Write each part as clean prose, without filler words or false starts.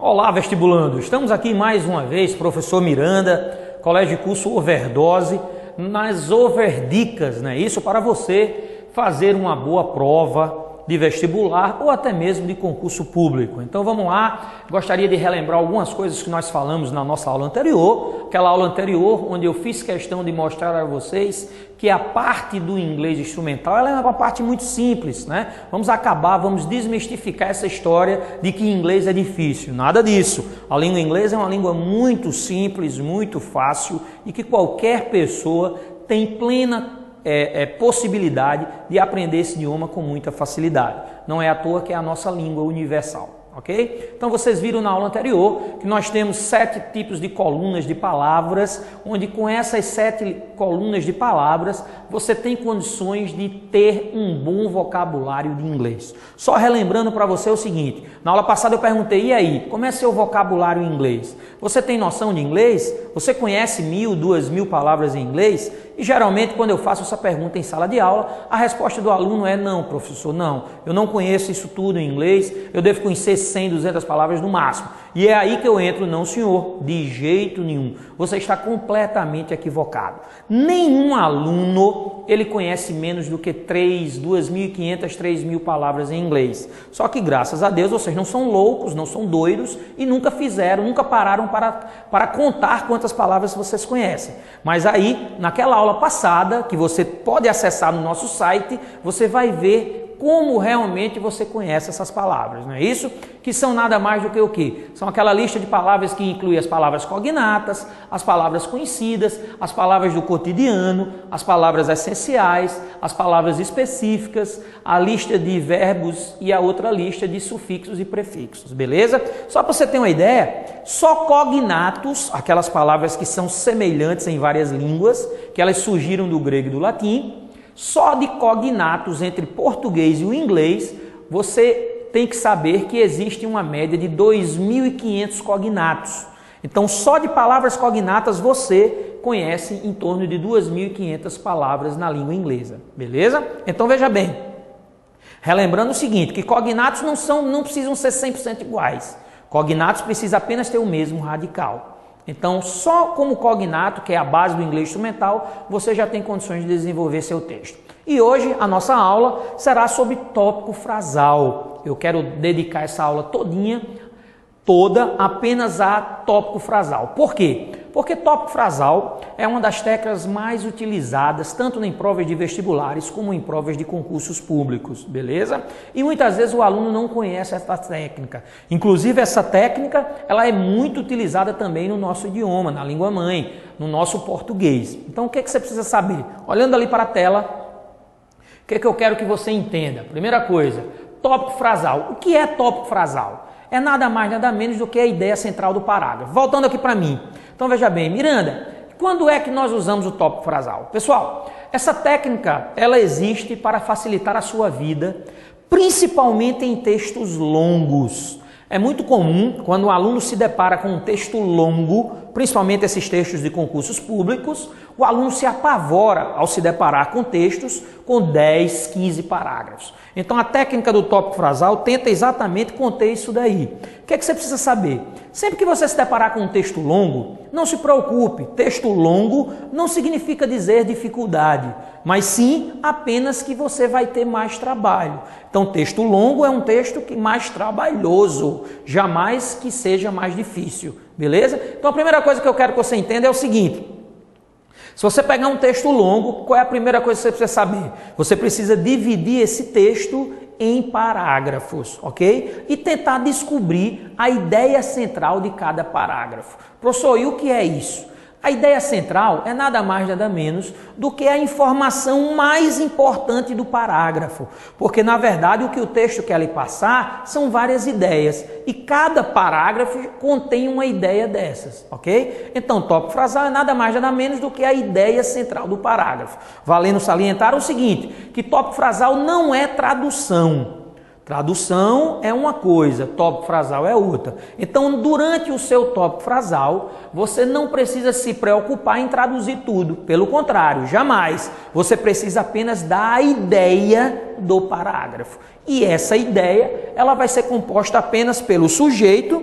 Olá, vestibulando! Estamos aqui mais uma vez, professor Miranda, Colégio de Curso Overdose, nas overdicas, né? Isso para você fazer uma boa prova de vestibular ou até mesmo de concurso público. Então vamos lá, gostaria de relembrar algumas coisas que nós falamos na nossa aula anterior, aquela aula anterior onde eu fiz questão de mostrar a vocês que a parte do inglês instrumental ela é uma parte muito simples, né? Vamos desmistificar essa história de que inglês é difícil, nada disso. A língua inglesa é uma língua muito simples, muito fácil e que qualquer pessoa tem plena possibilidade de aprender esse idioma com muita facilidade. Não é à toa que é a nossa língua universal. Ok? Então vocês viram na aula anterior que nós temos 7 tipos de colunas de palavras, onde com essas 7 colunas de palavras você tem condições de ter um bom vocabulário de inglês. Só relembrando para você o seguinte, na aula passada eu perguntei, e aí, como é seu vocabulário em inglês? Você tem noção de inglês? Você conhece 1000, 2000 palavras em inglês? E geralmente quando eu faço essa pergunta em sala de aula, a resposta do aluno é não, professor, não. Eu não conheço isso tudo em inglês, eu devo conhecer 100, 200 palavras no máximo. E é aí que eu entro, não senhor, de jeito nenhum. Você está completamente equivocado. Nenhum aluno, ele conhece menos do que 2.500, 3.000 palavras em inglês. Só que graças a Deus vocês não são loucos, não são doidos e nunca pararam para contar quantas palavras vocês conhecem. Mas aí, naquela aula passada, que você pode acessar no nosso site, você vai ver como realmente você conhece essas palavras, não é isso? Que são nada mais do que o quê? São aquela lista de palavras que inclui as palavras cognatas, as palavras conhecidas, as palavras do cotidiano, as palavras essenciais, as palavras específicas, a lista de verbos e a outra lista de sufixos e prefixos, beleza? Só para você ter uma ideia, só cognatos, aquelas palavras que são semelhantes em várias línguas, que elas surgiram do grego e do latim, só de cognatos entre português e o inglês, você tem que saber que existe uma média de 2.500 cognatos. Então, só de palavras cognatas você conhece em torno de 2.500 palavras na língua inglesa, beleza? Então, veja bem, relembrando o seguinte, que cognatos não precisam ser 100% iguais. Cognatos precisam apenas ter o mesmo radical. Então, só como cognato, que é a base do inglês instrumental, você já tem condições de desenvolver seu texto. E hoje a nossa aula será sobre tópico frasal. Eu quero dedicar essa aula toda apenas a tópico frasal. Por quê? Porque tópico frasal é uma das técnicas mais utilizadas tanto em provas de vestibulares como em provas de concursos públicos, beleza? E muitas vezes o aluno não conhece essa técnica. Inclusive essa técnica, ela é muito utilizada também no nosso idioma, na língua mãe, no nosso português. Então o que você precisa saber? Olhando ali para a tela, o que eu quero que você entenda? Primeira coisa, tópico frasal. O que é tópico frasal? É nada mais, nada menos do que a ideia central do parágrafo. Voltando aqui para mim. Então veja bem, Miranda, quando é que nós usamos o tópico frasal? Pessoal, essa técnica, ela existe para facilitar a sua vida, principalmente em textos longos. É muito comum, quando o aluno se depara com um texto longo, principalmente esses textos de concursos públicos, o aluno se apavora ao se deparar com textos com 10, 15 parágrafos. Então a técnica do tópico frasal tenta exatamente conter isso daí. O que é que você precisa saber? Sempre que você se deparar com um texto longo, não se preocupe, texto longo não significa dizer dificuldade, mas sim apenas que você vai ter mais trabalho. Então texto longo é um texto mais trabalhoso, jamais que seja mais difícil, beleza? Então a primeira coisa que eu quero que você entenda é o seguinte: se você pegar um texto longo, qual é a primeira coisa que você precisa saber? Você precisa dividir esse texto em parágrafos, ok? E tentar descobrir a ideia central de cada parágrafo. Professor, e o que é isso? A ideia central é nada mais, nada menos do que a informação mais importante do parágrafo, porque na verdade o que o texto quer lhe passar são várias ideias e cada parágrafo contém uma ideia dessas, ok? Então, tópico frasal é nada mais, nada menos do que a ideia central do parágrafo. Valendo salientar o seguinte, que tópico frasal não é tradução. Tradução é uma coisa, tópico frasal é outra. Então, durante o seu tópico frasal, você não precisa se preocupar em traduzir tudo. Pelo contrário, jamais. Você precisa apenas dar a ideia do parágrafo. E essa ideia, ela vai ser composta apenas pelo sujeito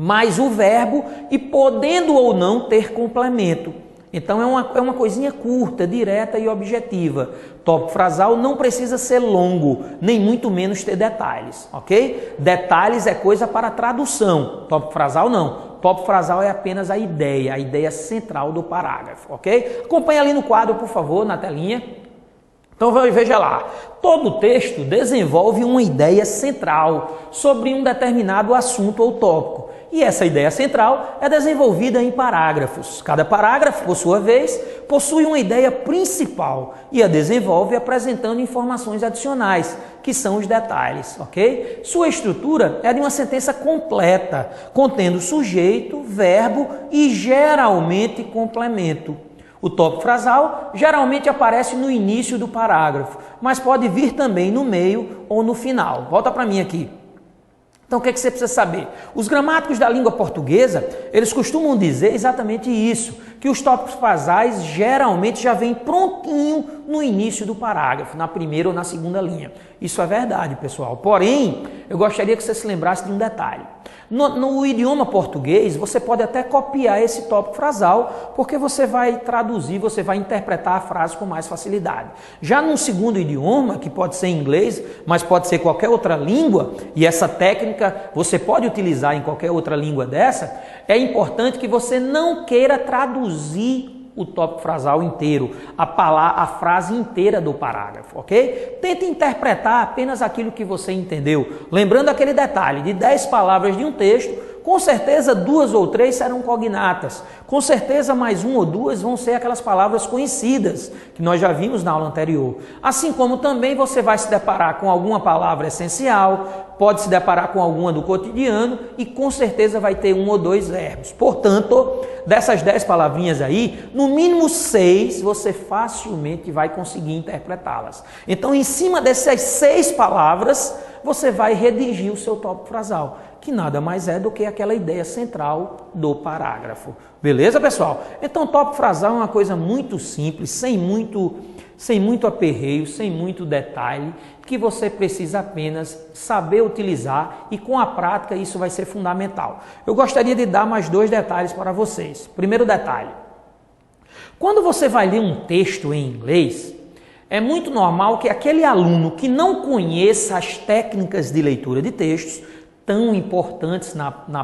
mais o verbo e podendo ou não ter complemento. Então é uma coisinha curta, direta e objetiva. Tópico frasal não precisa ser longo, nem muito menos ter detalhes, ok? Detalhes é coisa para tradução, tópico frasal não. Tópico frasal é apenas a ideia central do parágrafo, ok? Acompanhe ali no quadro, por favor, na telinha. Então veja lá, todo texto desenvolve uma ideia central sobre um determinado assunto ou tópico. E essa ideia central é desenvolvida em parágrafos. Cada parágrafo, por sua vez, possui uma ideia principal e a desenvolve apresentando informações adicionais, que são os detalhes, ok? Sua estrutura é de uma sentença completa, contendo sujeito, verbo e geralmente complemento. O tópico frasal geralmente aparece no início do parágrafo, mas pode vir também no meio ou no final. Volta para mim aqui. Então, o que você precisa saber? Os gramáticos da língua portuguesa, eles costumam dizer exatamente isso, que os tópicos frasais geralmente já vêm prontinho no início do parágrafo, na primeira ou na segunda linha. Isso é verdade, pessoal. Porém, eu gostaria que você se lembrasse de um detalhe. No idioma português, você pode até copiar esse tópico frasal, porque você vai traduzir, você vai interpretar a frase com mais facilidade. Já num segundo idioma, que pode ser inglês, mas pode ser qualquer outra língua, e essa técnica você pode utilizar em qualquer outra língua dessa, é importante que você não queira traduzir o tópico frasal inteiro, a frase inteira do parágrafo, ok? Tente interpretar apenas aquilo que você entendeu. Lembrando aquele detalhe, de 10 palavras de um texto, com certeza 2 ou 3 serão cognatas. Com certeza mais 1 ou 2 vão ser aquelas palavras conhecidas, que nós já vimos na aula anterior. Assim como também você vai se deparar com alguma palavra essencial, pode se deparar com alguma do cotidiano e com certeza vai ter 1 ou 2 verbos. Portanto, dessas 10 palavrinhas aí, no mínimo 6 você facilmente vai conseguir interpretá-las. Então, em cima dessas 6 palavras, você vai redigir o seu tópico frasal, que nada mais é do que aquela ideia central do parágrafo. Beleza, pessoal? Então, tópico frasal é uma coisa muito simples, sem muito aperreio, sem muito detalhe, que você precisa apenas saber utilizar e com a prática isso vai ser fundamental. Eu gostaria de dar mais 2 detalhes para vocês. Primeiro detalhe, quando você vai ler um texto em inglês, é muito normal que aquele aluno que não conheça as técnicas de leitura de textos, tão importantes numa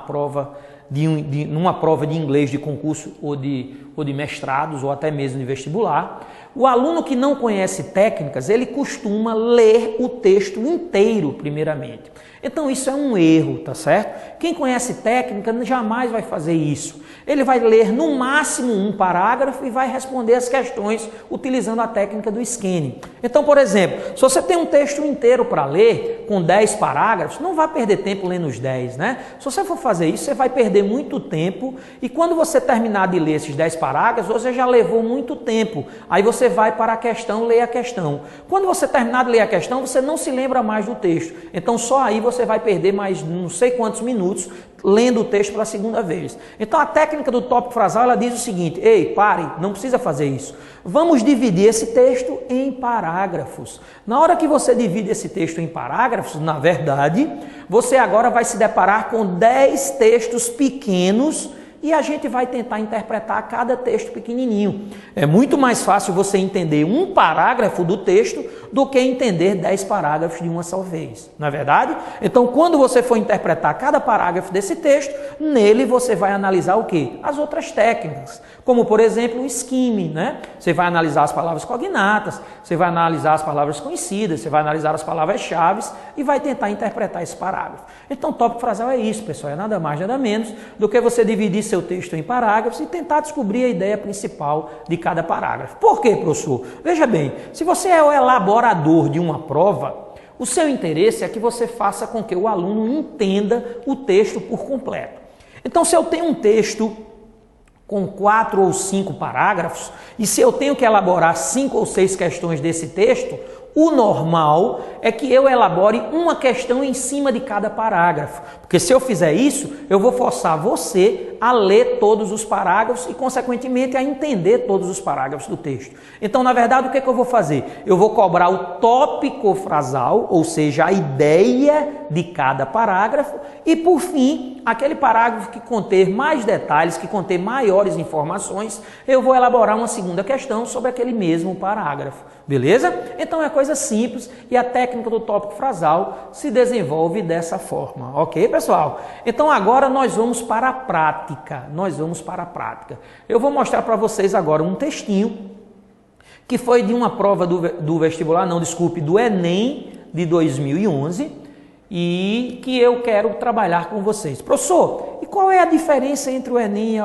prova de inglês de concurso ou de mestrados ou até mesmo de vestibular, o aluno que não conhece técnicas, ele costuma ler o texto inteiro primeiramente. Então isso é um erro, tá certo? Quem conhece técnica jamais vai fazer isso. Ele vai ler no máximo um parágrafo e vai responder as questões utilizando a técnica do scanning. Então, por exemplo, se você tem um texto inteiro para ler, com 10 parágrafos, não vai perder tempo lendo os 10, né? Se você for fazer isso, você vai perder muito tempo e quando você terminar de ler esses 10 parágrafos, você já levou muito tempo. Aí você vai para a questão, lê a questão. Quando você terminar de ler a questão, você não se lembra mais do texto. Então, só aí você vai perder mais não sei quantos minutos lendo o texto pela segunda vez. Então a técnica do tópico frasal, ela diz o seguinte: ei, pare, não precisa fazer isso. Vamos dividir esse texto em parágrafos. Na hora que você divide esse texto em parágrafos, na verdade, você agora vai se deparar com 10 textos pequenos e a gente vai tentar interpretar cada texto pequenininho. É muito mais fácil você entender um parágrafo do texto do que entender 10 parágrafos de uma só vez, não é verdade? Então, quando você for interpretar cada parágrafo desse texto, nele você vai analisar o quê? As outras técnicas, como por exemplo o skimming, né? Você vai analisar as palavras cognatas, você vai analisar as palavras conhecidas, você vai analisar as palavras-chave e vai tentar interpretar esse parágrafo. Então, tópico frasal é isso, pessoal, é nada mais, nada menos do que você dividir seu texto em parágrafos e tentar descobrir a ideia principal de cada parágrafo. Por quê, professor? Veja bem, se você é o elaborador de uma prova, o seu interesse é que você faça com que o aluno entenda o texto por completo. Então, se eu tenho um texto com 4 ou 5 parágrafos, e se eu tenho que elaborar 5 ou 6 questões desse texto, o normal é que eu elabore uma questão em cima de cada parágrafo. Porque se eu fizer isso, eu vou forçar você A ler todos os parágrafos e, consequentemente, a entender todos os parágrafos do texto. Então, na verdade, o que é que eu vou fazer? Eu vou cobrar o tópico frasal, ou seja, a ideia de cada parágrafo, e, por fim, aquele parágrafo que conter mais detalhes, que conter maiores informações, eu vou elaborar uma segunda questão sobre aquele mesmo parágrafo. Beleza? Então é coisa simples e a técnica do tópico frasal se desenvolve dessa forma. Ok, pessoal? Então agora nós vamos para a prática. Eu vou mostrar para vocês agora um textinho que foi de uma prova do vestibular, do Enem de 2011, e que eu quero trabalhar com vocês. Professor, e qual é a diferença entre o Enem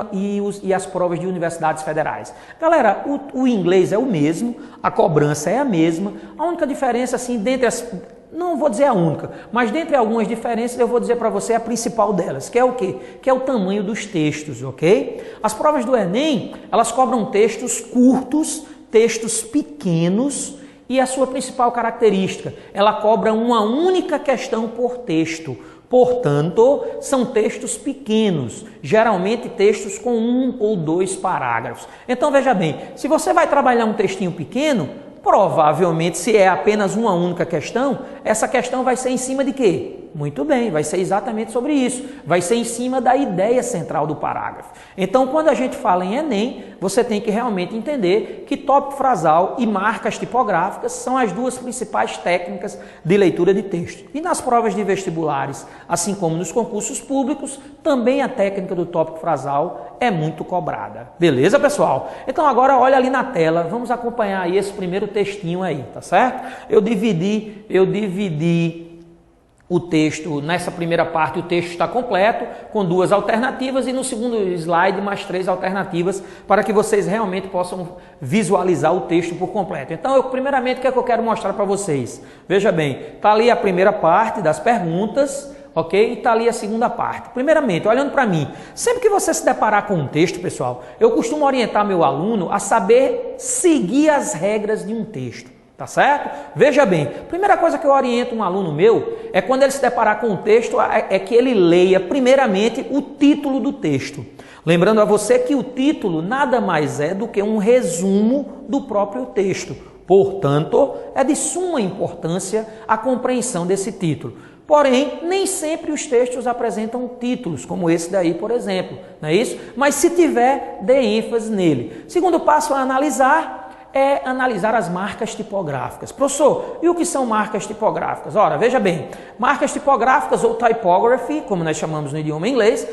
e as provas de universidades federais? Galera, o inglês é o mesmo, a cobrança é a mesma, a única diferença, assim, dentre as... Não vou dizer a única, mas dentre algumas diferenças eu vou dizer para você a principal delas, que é o quê? Que é o tamanho dos textos, ok? As provas do Enem, elas cobram textos curtos, textos pequenos, e a sua principal característica, ela cobra uma única questão por texto. Portanto, são textos pequenos, geralmente textos com 1 ou 2 parágrafos. Então, veja bem, se você vai trabalhar um textinho pequeno, provavelmente, se é apenas uma única questão, essa questão vai ser em cima de quê? Muito bem, vai ser exatamente sobre isso. Vai ser em cima da ideia central do parágrafo. Então, quando a gente fala em Enem, você tem que realmente entender que tópico frasal e marcas tipográficas são as duas principais técnicas de leitura de texto. E nas provas de vestibulares, assim como nos concursos públicos, também a técnica do tópico frasal é muito cobrada. Beleza, pessoal? Então, agora olha ali na tela, vamos acompanhar aí esse primeiro textinho aí, tá certo? Eu dividi o texto, nessa primeira parte o texto está completo, com 2 alternativas e no segundo slide mais 3 alternativas para que vocês realmente possam visualizar o texto por completo. Então, primeiramente, o que é que eu quero mostrar para vocês? Veja bem, está ali a primeira parte das perguntas, ok? E está ali a segunda parte. Primeiramente, olhando para mim, sempre que você se deparar com um texto, pessoal, eu costumo orientar meu aluno a saber seguir as regras de um texto. Tá certo? Veja bem, primeira coisa que eu oriento um aluno meu é quando ele se deparar com um texto, é que ele leia primeiramente o título do texto. Lembrando a você que o título nada mais é do que um resumo do próprio texto. Portanto, é de suma importância a compreensão desse título. Porém, nem sempre os textos apresentam títulos, como esse daí, por exemplo, não é isso? Mas se tiver, dê ênfase nele. Segundo passo a analisar é analisar as marcas tipográficas. Professor, e o que são marcas tipográficas? Ora, veja bem, marcas tipográficas ou typography, como nós chamamos no idioma inglês,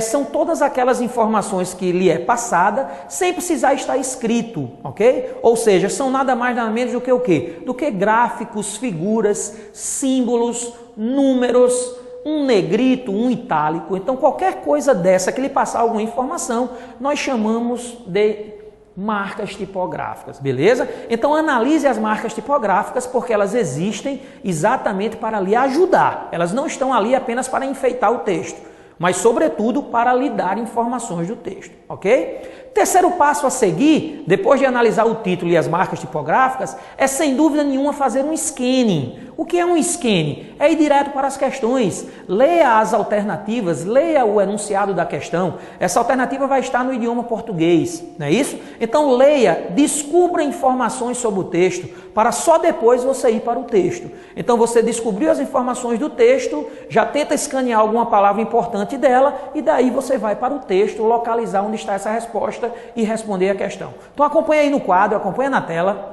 são todas aquelas informações que lhe é passada sem precisar estar escrito, ok? Ou seja, são nada mais nada menos do que o quê? Do que gráficos, figuras, símbolos, números, um negrito, um itálico. Então, qualquer coisa dessa que lhe passar alguma informação, nós chamamos de marcas tipográficas, beleza? Então analise as marcas tipográficas porque elas existem exatamente para lhe ajudar. Elas não estão ali apenas para enfeitar o texto, mas sobretudo para lhe dar informações do texto, ok? Terceiro passo a seguir, depois de analisar o título e as marcas tipográficas, é sem dúvida nenhuma fazer um scanning. O que é um scanning? É ir direto para as questões, leia as alternativas, leia o enunciado da questão. Essa alternativa vai estar no idioma português, não é isso? Então leia, descubra informações sobre o texto, para só depois você ir para o texto. Então você descobriu as informações do texto, já tenta escanear alguma palavra importante dela, e daí você vai para o texto, localizar onde está essa resposta e responder a questão. Então acompanha aí no quadro, acompanha na tela.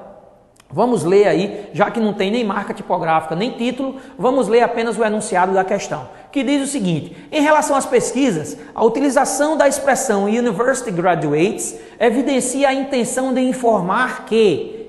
Vamos ler aí, já que não tem nem marca tipográfica, nem título, vamos ler apenas o enunciado da questão, que diz o seguinte: em relação às pesquisas, a utilização da expressão University Graduates evidencia a intenção de informar que.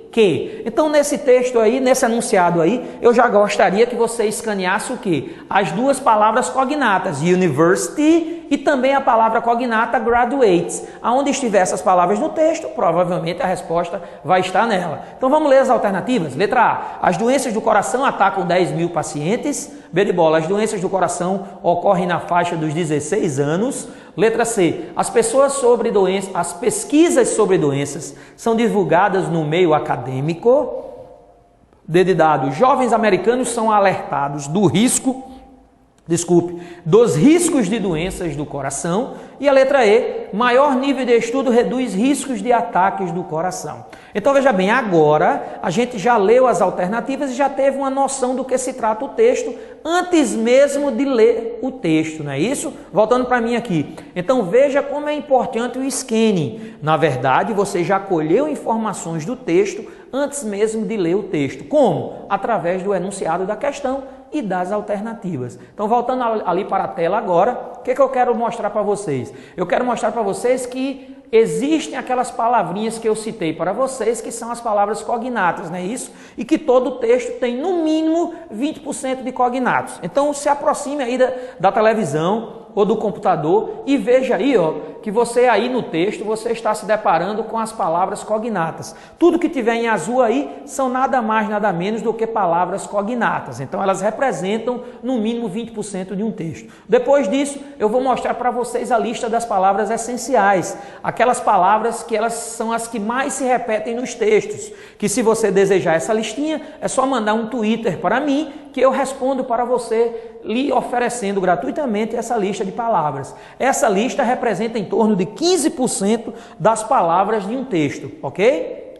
Então, nesse texto aí, nesse enunciado aí, eu já gostaria que você escaneasse o quê? As duas palavras cognatas, university e também a palavra cognata graduates. Aonde estiver essas palavras no texto, provavelmente a resposta vai estar nela. Então, vamos ler as alternativas. Letra A. As doenças do coração atacam 10 mil pacientes. B de bola. As doenças do coração ocorrem na faixa dos 16 anos. Letra C. As pesquisas sobre doenças são divulgadas no meio acadêmico. D de dado. Jovens americanos são alertados do risco dos riscos de doenças do coração. E a letra E, maior nível de estudo reduz riscos de ataques do coração. Então veja bem, agora a gente já leu as alternativas e já teve uma noção do que se trata o texto antes mesmo de ler o texto, não é isso? Voltando para mim aqui. Então veja como é importante o scanning. Na verdade, você já colheu informações do texto antes mesmo de ler o texto. Como? Através do enunciado da questão e das alternativas. Então, voltando ali para a tela agora, o que eu quero mostrar para vocês? Eu quero mostrar para vocês que existem aquelas palavrinhas que eu citei para vocês, que são as palavras cognatas, não é isso? E que todo texto tem, no mínimo, 20% de cognatos. Então, se aproxime aí da televisão ou do computador e veja aí, ó, que você aí no texto, você está se deparando com as palavras cognatas. Tudo que tiver em azul aí são nada mais, nada menos do que palavras cognatas. Então, elas representam no mínimo 20% de um texto. Depois disso, eu vou mostrar para vocês a lista das palavras essenciais. Aquelas palavras que elas são as que mais se repetem nos textos. Que se você desejar essa listinha, é só mandar um Twitter para mim, que eu respondo para você, lhe oferecendo gratuitamente essa lista de palavras. Essa lista representa em torno de 15% das palavras de um texto, ok?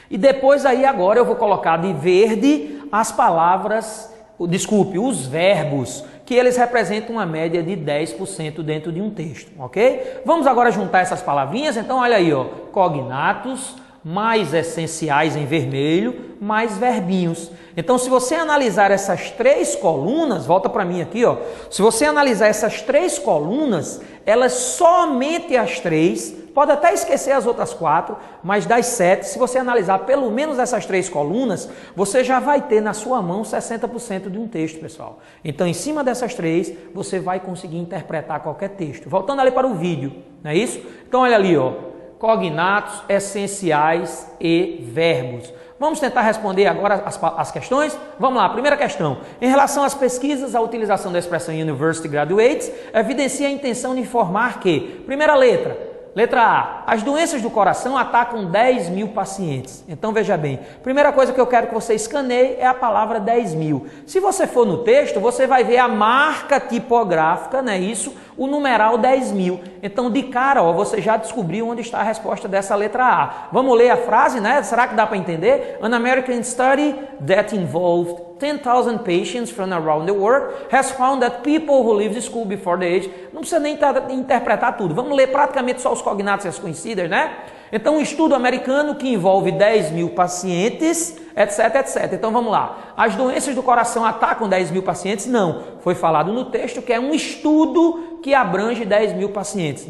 E depois aí agora eu vou colocar de verde as palavras, os verbos, que eles representam uma média de 10% dentro de um texto, ok? Vamos agora juntar essas palavrinhas, então olha aí, ó, cognatos, mais essenciais em vermelho, mais verbinhos. Então, se você analisar essas três colunas, volta para mim aqui, ó. Se você analisar essas três colunas, elas somente as três, pode até esquecer as outras quatro, mas das 7, se você analisar pelo menos essas três colunas, você já vai ter na sua mão 60% de um texto, pessoal. Então, em cima dessas três, você vai conseguir interpretar qualquer texto. Voltando ali para o vídeo, não é isso? Então, olha ali, ó. Cognatos, essenciais e verbos. Vamos tentar responder agora as questões? Vamos lá, primeira questão. Em relação às pesquisas, a utilização da expressão University Graduates evidencia a intenção de informar que, primeira letra A, as doenças do coração atacam 10 mil pacientes. Então veja bem, primeira coisa que eu quero que você escaneie é a palavra 10 mil. Se você for no texto, você vai ver a marca tipográfica, não é isso? O numeral 10 mil. Então de cara, ó, você já descobriu onde está a resposta dessa letra A. Vamos ler a frase, né? Será que dá para entender? An American study that involved 10,000 patients from around the world has found that people who leave the school before the age... Não precisa nem interpretar tudo. Vamos ler praticamente só os cognatos e as conhecidas, né? Então, um estudo americano que envolve 10 mil pacientes, etc, etc. Então, vamos lá. As doenças do coração atacam 10 mil pacientes? Não. Foi falado no texto que é um estudo que abrange 10 mil pacientes.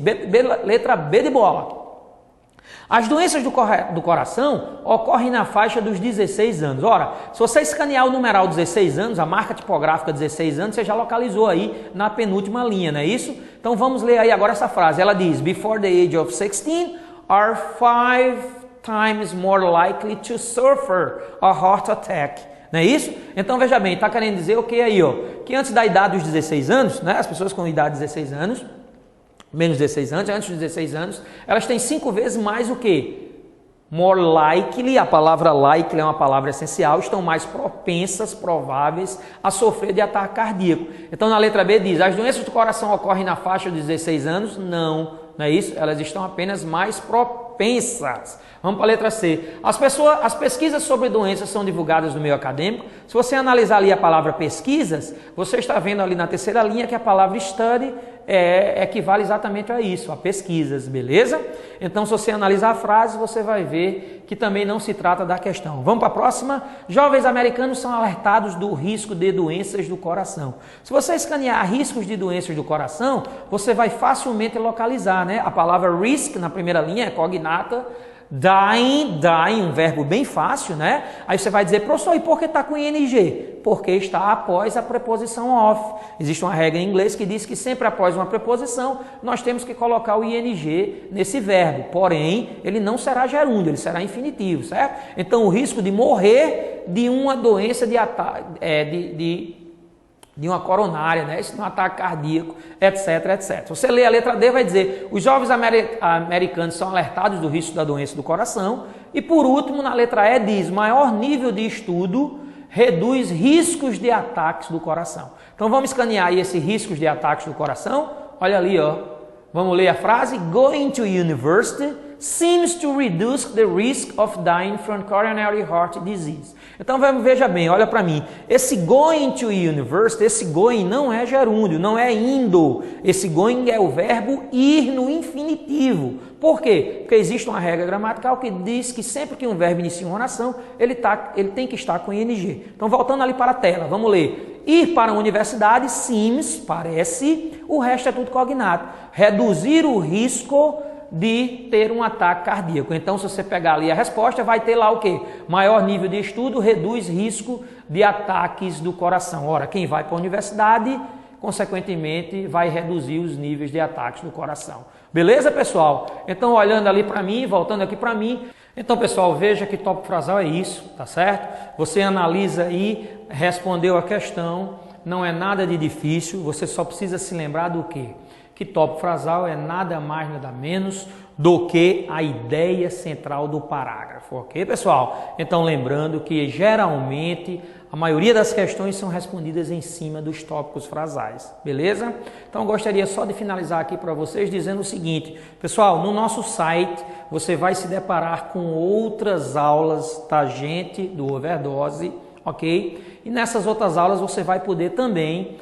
Letra B de bola. As doenças do coração ocorrem na faixa dos 16 anos. Ora, se você escanear o numeral 16 anos, a marca tipográfica 16 anos, você já localizou aí na penúltima linha, não é isso? Então vamos ler aí agora essa frase. Ela diz, before the age of 16 are 5 times more likely to suffer a heart attack. Não é isso? Então veja bem, está querendo dizer o que aí, ó? Que antes da idade dos 16 anos, né, as pessoas com idade de 16 anos, menos de 16 anos, antes de 16 anos, elas têm 5 vezes mais o quê? More likely, a palavra likely é uma palavra essencial, estão mais propensas, prováveis a sofrer de ataque cardíaco. Então na letra B diz, as doenças do coração ocorrem na faixa de 16 anos? Não é isso? Elas estão apenas mais propensas. Vamos para a letra C. As pesquisas sobre doenças são divulgadas no meio acadêmico. Se você analisar ali a palavra pesquisas, você está vendo ali na terceira linha que a palavra study equivale exatamente a isso, a pesquisas, beleza? Então, se você analisar a frase, você vai ver que também não se trata da questão. Vamos para a próxima. Jovens americanos são alertados do risco de doenças do coração. Se você escanear riscos de doenças do coração, você vai facilmente localizar, né? A palavra risk na primeira linha é cognata. Dying, um verbo bem fácil, né? Aí você vai dizer, professor, e por que está com ing? Porque está após a preposição of. Existe uma regra em inglês que diz que sempre após uma preposição, nós temos que colocar o ing nesse verbo. Porém, ele não será gerúndio, ele será infinitivo, certo? Então, o risco de morrer de uma doença de uma coronária, né? Isso de um ataque cardíaco, etc, etc. Você lê a letra D, vai dizer, os jovens americanos são alertados do risco da doença do coração. E por último, na letra E diz, maior nível de estudo reduz riscos de ataques do coração. Então vamos escanear aí esses riscos de ataques do coração. Olha ali, ó. Vamos ler a frase. Going to university seems to reduce the risk of dying from coronary heart disease. Então veja bem, olha para mim. Esse going to university, esse going não é gerúndio, não é indo. Esse going é o verbo ir no infinitivo. Por quê? Porque existe uma regra gramatical que diz que sempre que um verbo inicia uma oração, ele tem que estar com ing. Então voltando ali para a tela, vamos ler. Ir para a universidade seems, parece, o resto é tudo cognato. Reduzir o risco de ter um ataque cardíaco. Então, se você pegar ali a resposta, vai ter lá o quê? Maior nível de estudo reduz risco de ataques do coração. Ora, quem vai para a universidade, consequentemente, vai reduzir os níveis de ataques do coração. Beleza, pessoal? Então, olhando ali para mim, voltando aqui para mim. Então, pessoal, veja que tópico frasal é isso, tá certo? Você analisa aí, respondeu a questão, não é nada de difícil, você só precisa se lembrar do quê? Que tópico frasal é nada mais, nada menos do que a ideia central do parágrafo, ok, pessoal? Então, lembrando que geralmente a maioria das questões são respondidas em cima dos tópicos frasais, beleza? Então, eu gostaria só de finalizar aqui para vocês dizendo o seguinte, pessoal, no nosso site você vai se deparar com outras aulas da gente do Overdose, ok? E nessas outras aulas você vai poder também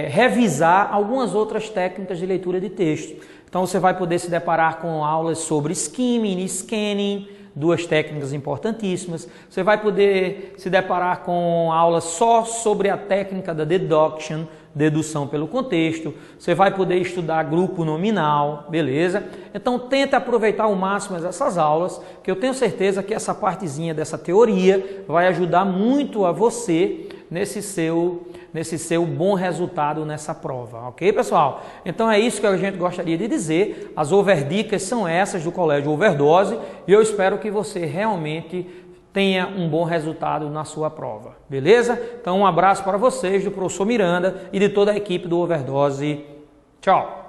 revisar algumas outras técnicas de leitura de texto. Então você vai poder se deparar com aulas sobre skimming e scanning, duas técnicas importantíssimas. Você vai poder se deparar com aulas só sobre a técnica da deduction, dedução pelo contexto. Você vai poder estudar grupo nominal, beleza? Então tenta aproveitar ao máximo essas aulas, que eu tenho certeza que essa partezinha dessa teoria vai ajudar muito a você nesse seu bom resultado nessa prova, ok, pessoal? Então é isso que a gente gostaria de dizer. As overdicas são essas do Colégio Overdose e eu espero que você realmente tenha um bom resultado na sua prova, beleza? Então um abraço para vocês, do professor Miranda e de toda a equipe do Overdose. Tchau!